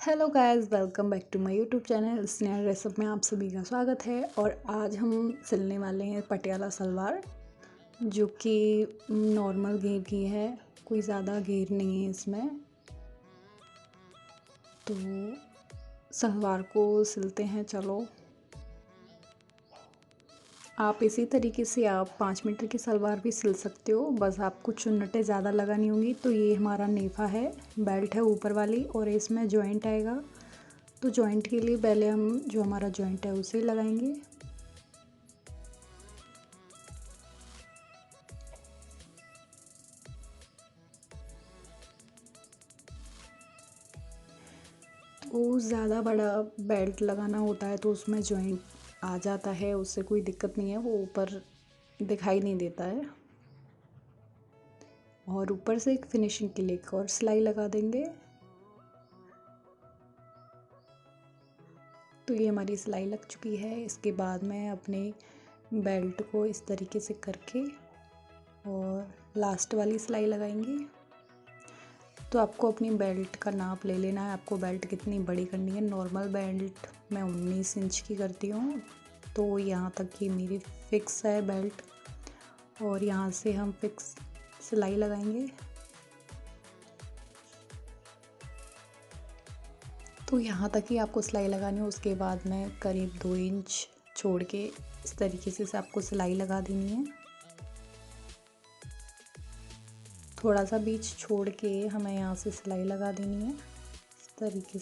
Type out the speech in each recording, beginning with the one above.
Hello guys, welcome back to my YouTube channel Sneha dress up में आप सभी का स्वागत है। और आज हम सिलने वाले हैं पटियाला सलवार, जो कि नॉर्मल घेर की है, कोई ज़्यादा घेर नहीं है इसमें। तो सलवार को सिलते हैं। चलो, आप इसी तरीके से आप 5 मीटर की सलवार भी सिल सकते हो, बस आपको चुन्नटें ज़्यादा लगानी होंगी। तो ये हमारा नेफा है, बेल्ट है ऊपर वाली, और इसमें जॉइंट आएगा। तो जॉइंट के लिए पहले हम जो हमारा जॉइंट है उसे लगाएंगे। तो ज़्यादा बड़ा बेल्ट लगाना होता है तो उसमें जॉइंट आ जाता है, उससे कोई दिक्कत नहीं है, वो ऊपर दिखाई नहीं देता है। और ऊपर से एक फिनिशिंग के लिए एक और सिलाई लगा देंगे। तो ये हमारी सिलाई लग चुकी है। इसके बाद में अपने बेल्ट को इस तरीके से करके और लास्ट वाली सिलाई लगाएंगे। तो आपको अपनी बेल्ट का नाप ले लेना है, आपको बेल्ट कितनी बड़ी करनी है। नॉर्मल बेल्ट मैं 19 इंच की करती हूँ, तो यहाँ तक की मेरी फिक्स है बेल्ट। और यहाँ से हम फिक्स सिलाई लगाएंगे। तो यहाँ तक ही आपको सिलाई लगानी है। उसके बाद में करीब 2 इंच छोड़ के इस तरीके से आपको सिलाई लगा देनी है। थोड़ा सा बीच छोड़ के हमें यहाँ से सिलाई लगा देनी है, इस तरीके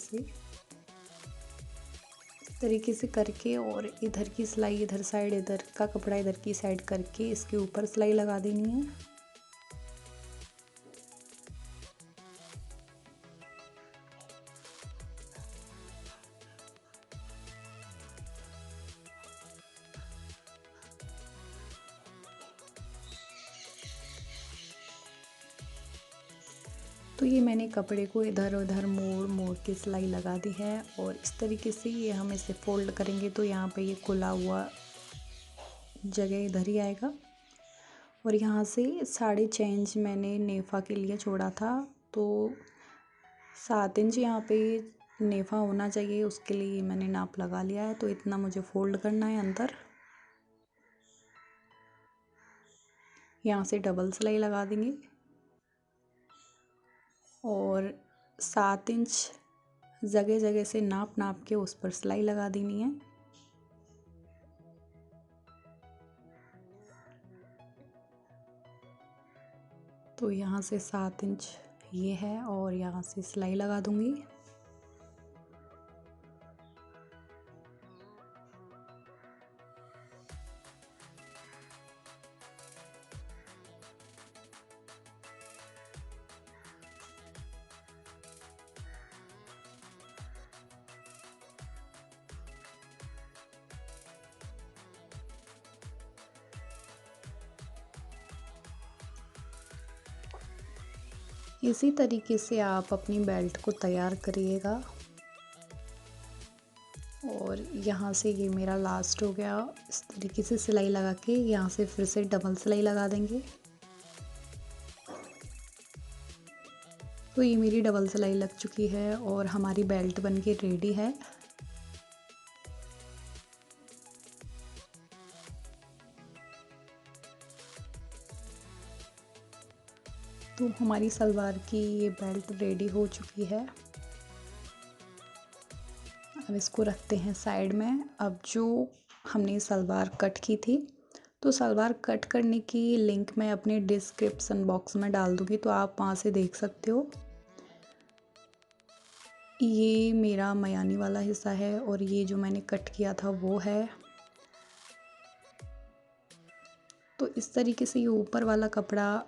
से करके। और इधर की सिलाई इधर साइड, इधर का कपड़ा इधर की साइड करके इसके ऊपर सिलाई लगा देनी है। तो ये मैंने कपड़े को इधर उधर मोड़ मोड़ के सिलाई लगा दी है। और इस तरीके से ये हम इसे फोल्ड करेंगे तो यहाँ पे ये खुला हुआ जगह इधर ही आएगा। और यहाँ से 6.5 इंच मैंने नेफा के लिए छोड़ा था, तो 7 इंच यहाँ पे नेफा होना चाहिए, उसके लिए मैंने नाप लगा लिया है। तो इतना मुझे फोल्ड करना है अंदर। यहाँ से डबल सिलाई लगा देंगे और 7 इंच जगह जगह से नाप नाप के उस पर सिलाई लगा देनी है। तो यहाँ से 7 इंच ये है और यहाँ से सिलाई लगा दूँगी। इसी तरीके से आप अपनी बेल्ट को तैयार करिएगा। और यहाँ से ये मेरा लास्ट हो गया। इस तरीके से सिलाई लगा के यहाँ से फिर से डबल सिलाई लगा देंगे। तो ये मेरी डबल सिलाई लग चुकी है और हमारी बेल्ट बनके रेडी है। तो हमारी सलवार की ये बेल्ट रेडी हो चुकी है। अब इसको रखते हैं साइड में। अब जो हमने सलवार कट की थी, तो सलवार कट करने की लिंक मैं अपने डिस्क्रिप्शन बॉक्स में डाल दूँगी, तो आप वहाँ से देख सकते हो। ये मेरा मयानी वाला हिस्सा है और ये जो मैंने कट किया था वो है। तो इस तरीके से ये ऊपर वाला कपड़ा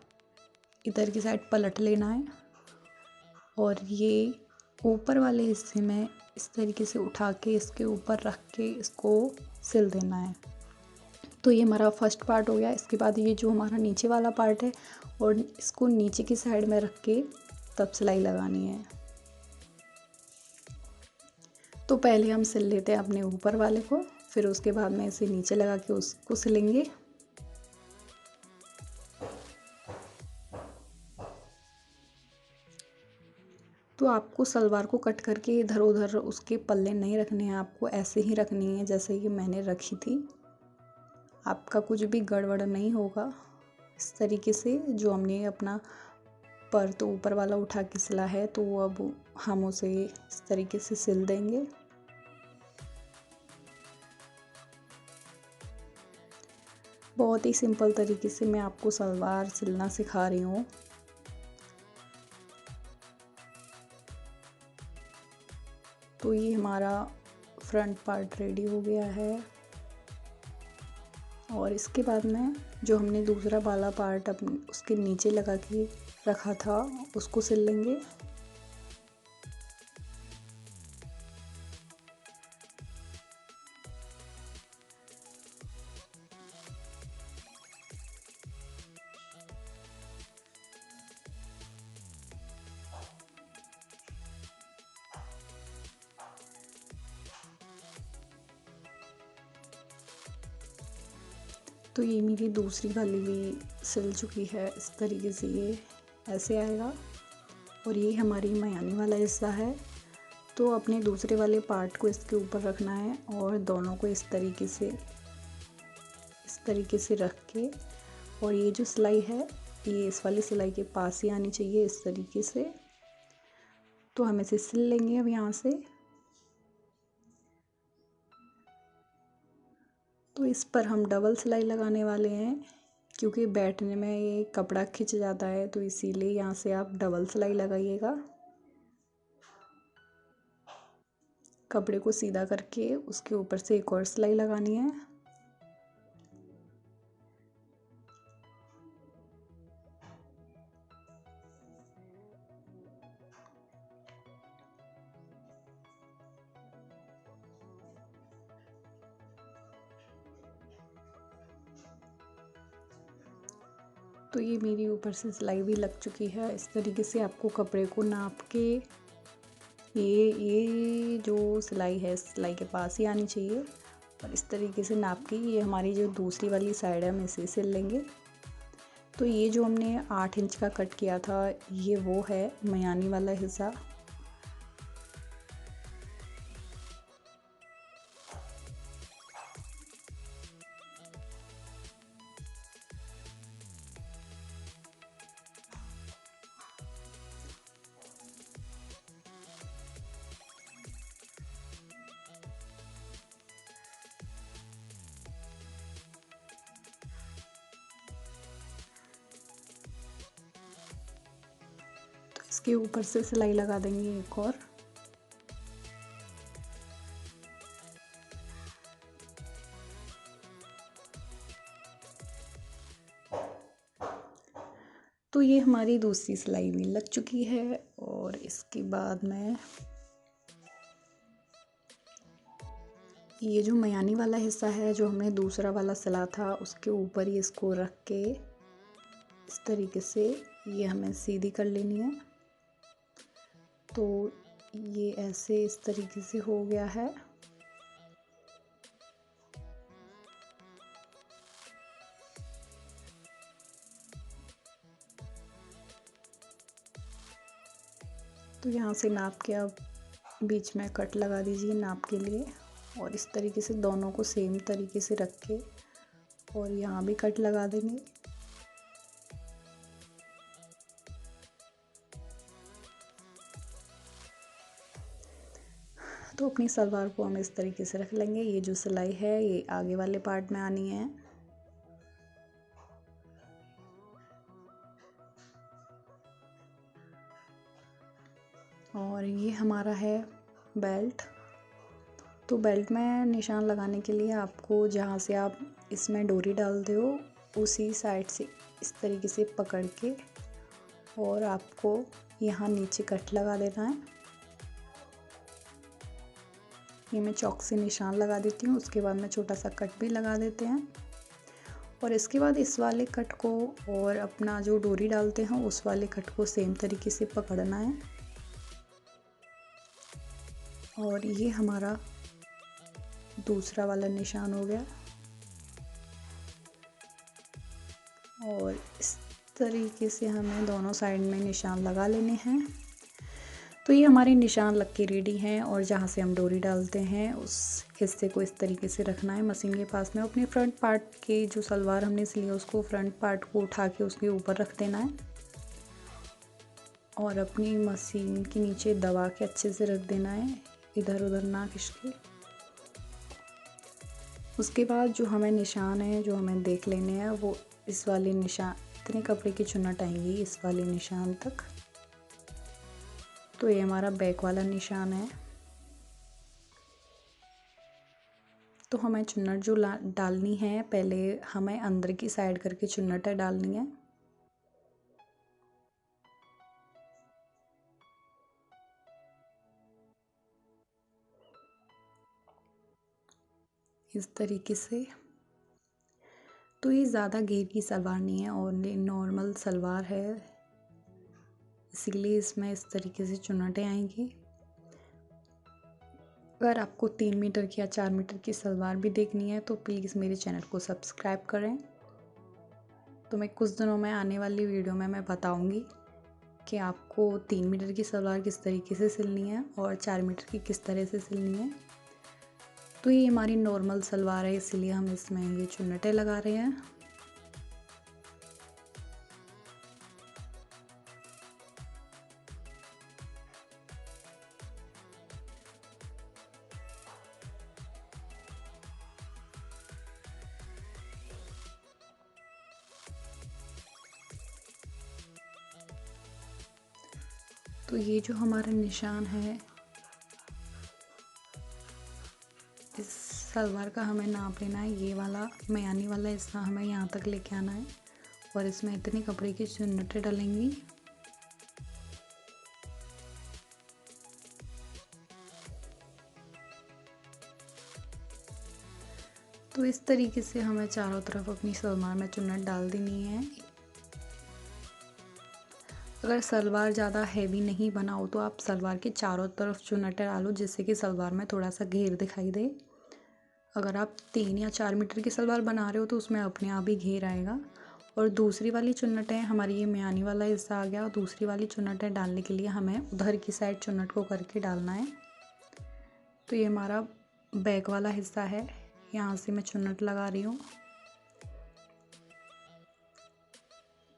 इधर की साइड पलट लेना है और ये ऊपर वाले हिस्से में इस तरीके से उठा के इसके ऊपर रख के इसको सिल देना है। तो ये हमारा फर्स्ट पार्ट हो गया। इसके बाद ये जो हमारा नीचे वाला पार्ट है, और इसको नीचे की साइड में रख के तब सिलाई लगानी है। तो पहले हम सिल लेते हैं अपने ऊपर वाले को, फिर उसके बाद में इसे नीचे लगा के उसको सिलेंगे। तो आपको सलवार को कट करके इधर उधर उसके पल्ले नहीं रखने हैं, आपको ऐसे ही रखनी है जैसे कि मैंने रखी थी। आपका कुछ भी गड़बड़ नहीं होगा। इस तरीके से जो हमने अपना पर तो ऊपर वाला उठा के सिला है, तो अब हम उसे इस तरीके से सिल देंगे। बहुत ही सिंपल तरीके से मैं आपको सलवार सिलना सिखा रही हूँ। तो ये हमारा फ्रंट पार्ट रेडी हो गया है और इसके बाद में जो हमने दूसरा वाला पार्ट अपने उसके नीचे लगा के रखा था उसको सिल लेंगे। तो ये मेरी दूसरी वाली भी सिल चुकी है। इस तरीके से ये ऐसे आएगा और ये हमारी मयानी वाला हिस्सा है। तो अपने दूसरे वाले पार्ट को इसके ऊपर रखना है और दोनों को इस तरीके से रख के, और ये जो सिलाई है ये इस वाली सिलाई के पास ही आनी चाहिए इस तरीके से। तो हम इसे सिल लेंगे अब यहाँ से। तो इस पर हम डबल सिलाई लगाने वाले हैं क्योंकि बैठने में ये कपड़ा खिंच जाता है, तो इसीलिए यहाँ से आप डबल सिलाई लगाइएगा। कपड़े को सीधा करके उसके ऊपर से एक और सिलाई लगानी है। तो ये मेरी ऊपर से सिलाई भी लग चुकी है। इस तरीके से आपको कपड़े को नाप के ये जो सिलाई है सिलाई के पास ही आनी चाहिए और इस तरीके से नाप के ये हमारी जो दूसरी वाली साइड है हम इसे सिल लेंगे। तो ये जो हमने 8 इंच का कट किया था ये वो है मयानी वाला हिस्सा। इसके ऊपर से सिलाई लगा देंगे एक और। तो ये हमारी दूसरी सिलाई भी लग चुकी है और इसके बाद में ये जो मयानी वाला हिस्सा है जो हमने दूसरा वाला सिला था उसके ऊपर ही इसको रख के इस तरीके से ये हमें सीधी कर लेनी है। तो ये ऐसे इस तरीके से हो गया है। तो यहाँ से नाप के अब बीच में कट लगा दीजिए नाप के लिए और इस तरीके से दोनों को सेम तरीके से रख के और यहाँ भी कट लगा देंगे। तो अपनी सलवार को हम इस तरीके से रख लेंगे। ये जो सिलाई है ये आगे वाले पार्ट में आनी है। और ये हमारा है बेल्ट। तो बेल्ट में निशान लगाने के लिए आपको जहाँ से आप इसमें डोरी डालते हो उसी साइड से इस तरीके से पकड़ के और आपको यहाँ नीचे कट लगा देना है। ये मैं चॉक से निशान लगा देती हूँ, उसके बाद में छोटा सा कट भी लगा देते हैं और इसके बाद इस वाले कट को और अपना जो डोरी डालते हैं उस वाले कट को सेम तरीके से पकड़ना है। और ये हमारा दूसरा वाला निशान हो गया और इस तरीके से हमें दोनों साइड में निशान लगा लेने हैं। तो ये हमारे निशान लग के रेडी हैं और जहाँ से हम डोरी डालते हैं उस हिस्से को इस तरीके से रखना है मशीन के पास में। अपने फ्रंट पार्ट के जो सलवार हमने सिली है उसको फ्रंट पार्ट को उठा के उसके ऊपर रख देना है और अपनी मशीन के नीचे दबा के अच्छे से रख देना है, इधर उधर ना खिसके। उसके बाद जो हमें निशान है जो हमें देख लेने हैं वो इस वाले निशान, इतने कपड़े की चुन्नट आएंगी इस वाले निशान तक। तो ये हमारा बैक वाला निशान है। तो हमें चुन्नट जो डालनी है, पहले हमें अंदर की साइड करके चुन्नटें डालनी है। इस तरीके से। तो ये ज़्यादा घेर की सलवार नहीं है और नॉर्मल सलवार है, इसीलिए इसमें इस तरीके से चुन्नटें आएंगी। अगर आपको 3 मीटर की या 4 मीटर की सलवार भी देखनी है तो प्लीज़ मेरे चैनल को सब्सक्राइब करें। तो मैं कुछ दिनों में आने वाली वीडियो में मैं बताऊंगी कि आपको 3 मीटर की सलवार किस तरीके से सिलनी है और 4 मीटर की किस तरह से सिलनी है। तो ये हमारी नॉर्मल सलवार है, इसलिए हम इसमें ये चुन्नटें लगा रहे हैं। तो ये जो हमारा निशान है इस सलवार का हमें नाप लेना है। ये वाला मयानी वाला हिस्सा हमें यहाँ तक लेके आना है और इसमें इतनी कपड़े की चुन्नटें डलेंगी। तो इस तरीके से हमें चारों तरफ अपनी सलवार में चुन्नट डाल देनी है। अगर सलवार ज़्यादा हैवी नहीं बना हो तो आप सलवार के चारों तरफ चुन्नटें डालो जिससे कि सलवार में थोड़ा सा घेर दिखाई दे। अगर आप 3 या 4 मीटर की सलवार बना रहे हो तो उसमें अपने आप ही घेर आएगा। और दूसरी वाली चुन्नटें, हमारी ये म्यानी वाला हिस्सा आ गया और दूसरी वाली चुन्नटें डालने के लिए हमें उधर की साइड चुन्नट को करके डालना है। तो ये हमारा बैक वाला हिस्सा है, यहाँ से मैं चुन्नट लगा रही हूँ।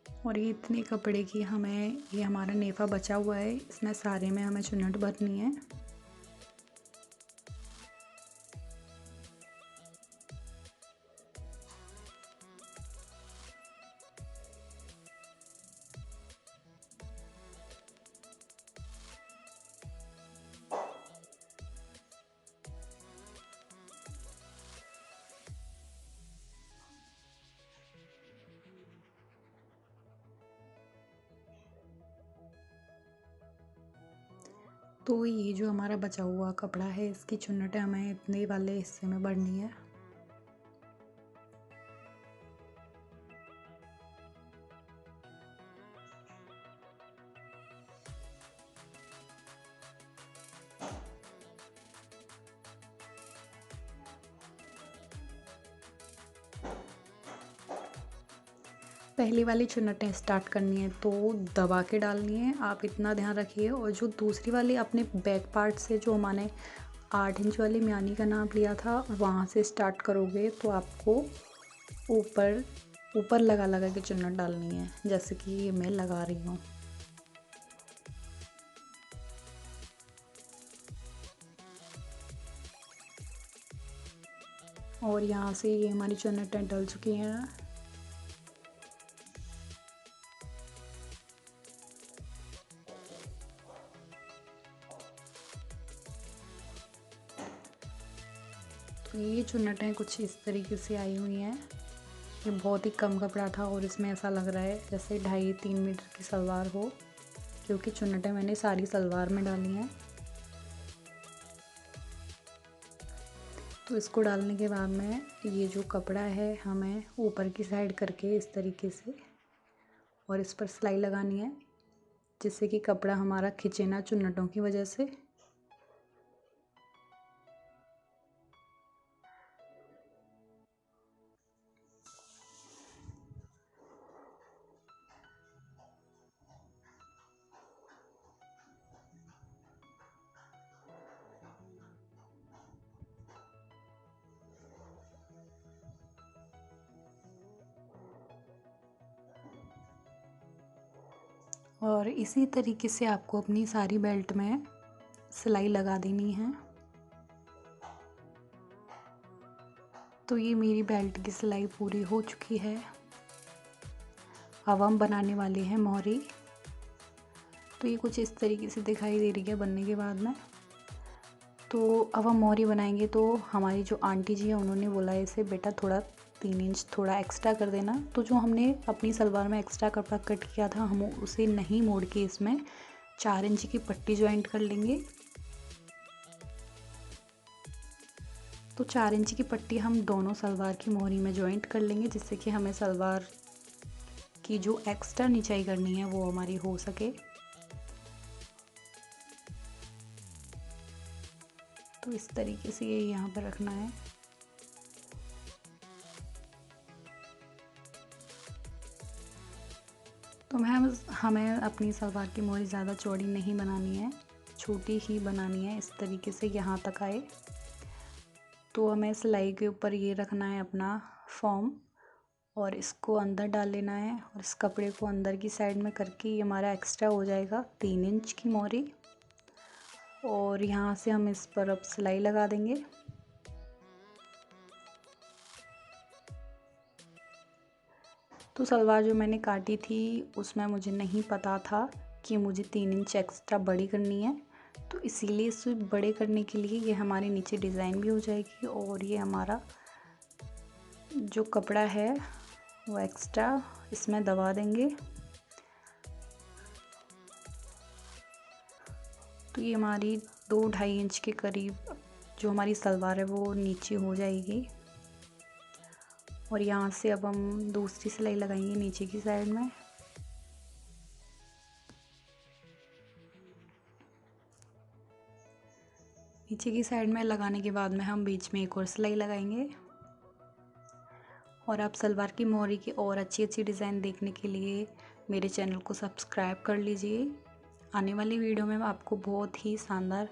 और ये इतने कपड़े की हमें, ये हमारा नेफा बचा हुआ है, इसमें सारे में हमें चुन्नट भरनी है। तो ये जो हमारा बचा हुआ कपड़ा है इसकी चुन्नटें हमें इतने वाले हिस्से में भरनी है। पहली वाली चुन्नटें स्टार्ट करनी है तो दबा के डालनी है, आप इतना ध्यान रखिए। और जो दूसरी वाली अपने बैक पार्ट से, जो मैंने 8 इंच वाली म्यानी का नाप लिया था, वहाँ से स्टार्ट करोगे तो आपको ऊपर ऊपर लगा लगा के चुन्नट डालनी है, जैसे कि ये मैं लगा रही हूँ। और यहाँ से ये हमारी चुन्नटें डल चुकी हैं। तो ये चुन्नटें कुछ इस तरीके से आई हुई हैं। ये बहुत ही कम कपड़ा था और इसमें ऐसा लग रहा है जैसे 2.5-3 मीटर की सलवार हो, क्योंकि चुन्नटें मैंने सारी सलवार में डाली हैं। तो इसको डालने के बाद में ये जो कपड़ा है हमें ऊपर की साइड करके इस तरीके से और इस पर सिलाई लगानी है, जिससे कि कपड़ा हमारा खिंचे ना चुन्नटों की वजह से। और इसी तरीके से आपको अपनी सारी बेल्ट में सिलाई लगा देनी है। तो ये मेरी बेल्ट की सिलाई पूरी हो चुकी है। अब हम बनाने वाले हैं मोहरी। तो ये कुछ इस तरीके से दिखाई दे रही है बनने के बाद में। तो अब हम मोहरी बनाएंगे। तो हमारी जो आंटी जी है उन्होंने बोला है इसे बेटा थोड़ा 3 इंच थोड़ा एक्स्ट्रा कर देना। तो जो हमने अपनी सलवार में एक्स्ट्रा कपड़ा कट किया था हम उसे नहीं मोड़ के इसमें 4 इंच की पट्टी ज्वाइंट कर लेंगे। तो 4 इंच की पट्टी हम दोनों सलवार की मोहरी में ज्वाइंट कर लेंगे, जिससे कि हमें सलवार की जो एक्स्ट्रा निचाई करनी है वो हमारी हो सके। तो इस तरीके से ये यहाँ पर रखना है। तो हमें अपनी सलवार की मोहरी ज़्यादा चौड़ी नहीं बनानी है, छोटी ही बनानी है, इस तरीके से यहाँ तक आए। तो हमें सिलाई के ऊपर ये रखना है अपना फॉर्म और इसको अंदर डाल लेना है और इस कपड़े को अंदर की साइड में करके ये हमारा एक्स्ट्रा हो जाएगा 3 इंच की मोहरी। और यहाँ से हम इस पर अब सिलाई लगा देंगे। तो सलवार जो मैंने काटी थी उसमें मुझे नहीं पता था कि मुझे 3 इंच एक्स्ट्रा बड़ी करनी है। तो इसीलिए इसे बड़े करने के लिए ये हमारे नीचे डिज़ाइन भी हो जाएगी और ये हमारा जो कपड़ा है वो एक्स्ट्रा इसमें दबा देंगे। तो ये हमारी 2-2.5 इंच के करीब जो हमारी सलवार है वो नीचे हो जाएगी। और यहाँ से अब हम दूसरी सिलाई लगाएंगे नीचे की साइड में। नीचे की साइड में लगाने के बाद में हम बीच में एक और सिलाई लगाएंगे। और आप सलवार की मोहरी की और अच्छी डिज़ाइन देखने के लिए मेरे चैनल को सब्सक्राइब कर लीजिए। आने वाली वीडियो में मैं आपको बहुत ही शानदार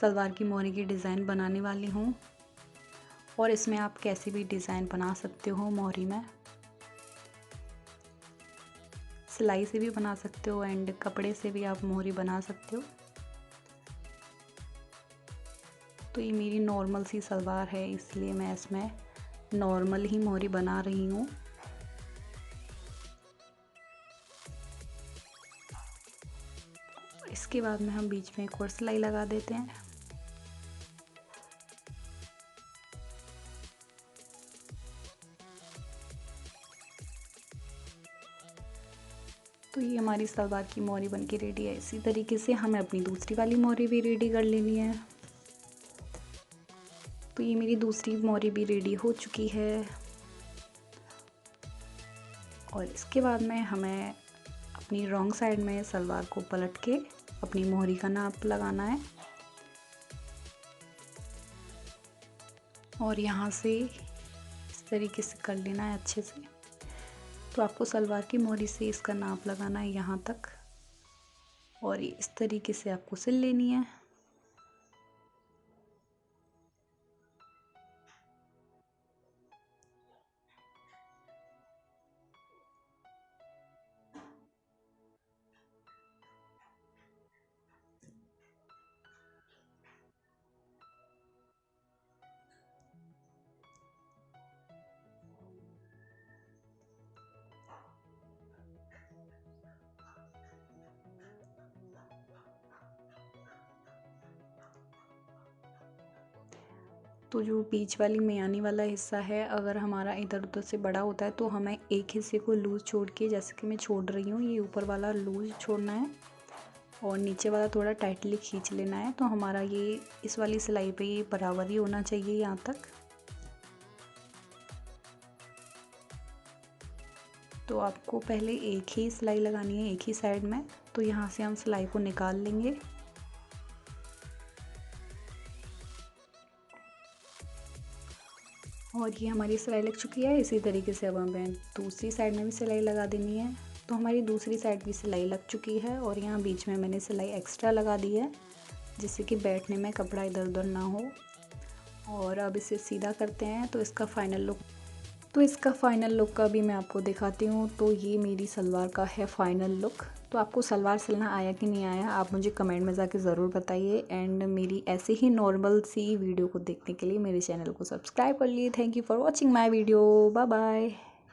सलवार की मोहरी की डिज़ाइन बनाने वाली हूँ और इसमें आप कैसी भी डिज़ाइन बना सकते हो। मोहरी में सिलाई से भी बना सकते हो एंड कपड़े से भी आप मोहरी बना सकते हो। तो ये मेरी नॉर्मल सी सलवार है इसलिए मैं इसमें नॉर्मल ही मोहरी बना रही हूँ। इसके बाद में हम बीच में एक और सिलाई लगा देते हैं। तो ये हमारी सलवार की मोहरी बनके रेडी है। इसी तरीके से हमें अपनी दूसरी वाली मोहरी भी रेडी कर लेनी है। तो ये मेरी दूसरी मोहरी भी रेडी हो चुकी है और इसके बाद में हमें अपनी रॉन्ग साइड में सलवार को पलट के अपनी मोहरी का नाप लगाना है और यहाँ से इस तरीके से कर लेना है अच्छे से। तो आपको सलवार की मोहरी से इसका नाप लगाना है यहाँ तक और इस तरीके से आपको सिल लेनी है। तो जो बीच वाली मियानी वाला हिस्सा है अगर हमारा इधर उधर से बड़ा होता है तो हमें एक हिस्से को लूज़ छोड़ के, जैसे कि मैं छोड़ रही हूँ, ये ऊपर वाला लूज़ छोड़ना है और नीचे वाला थोड़ा टाइटली खींच लेना है। तो हमारा ये इस वाली सिलाई पे ये बराबर ही होना चाहिए यहाँ तक। तो आपको पहले एक ही सिलाई लगानी है एक ही साइड में। तो यहाँ से हम सिलाई को निकाल लेंगे और ये हमारी सिलाई लग चुकी है। इसी तरीके से अब हमें दूसरी साइड में भी सिलाई लगा देनी है। तो हमारी दूसरी साइड भी सिलाई लग चुकी है और यहाँ बीच में मैंने सिलाई एक्स्ट्रा लगा दी है जिससे कि बैठने में कपड़ा इधर उधर ना हो। और अब इसे सीधा करते हैं तो इसका फाइनल लुक तो इसका फ़ाइनल लुक का भी मैं आपको दिखाती हूँ। तो ये मेरी सलवार का है फ़ाइनल लुक। तो आपको सलवार सिलना आया कि नहीं आया, आप मुझे कमेंट में जाके ज़रूर बताइए। एंड मेरी ऐसे ही नॉर्मल सी वीडियो को देखने के लिए मेरे चैनल को सब्सक्राइब कर लिए। Thank you for watching my video. Bye bye.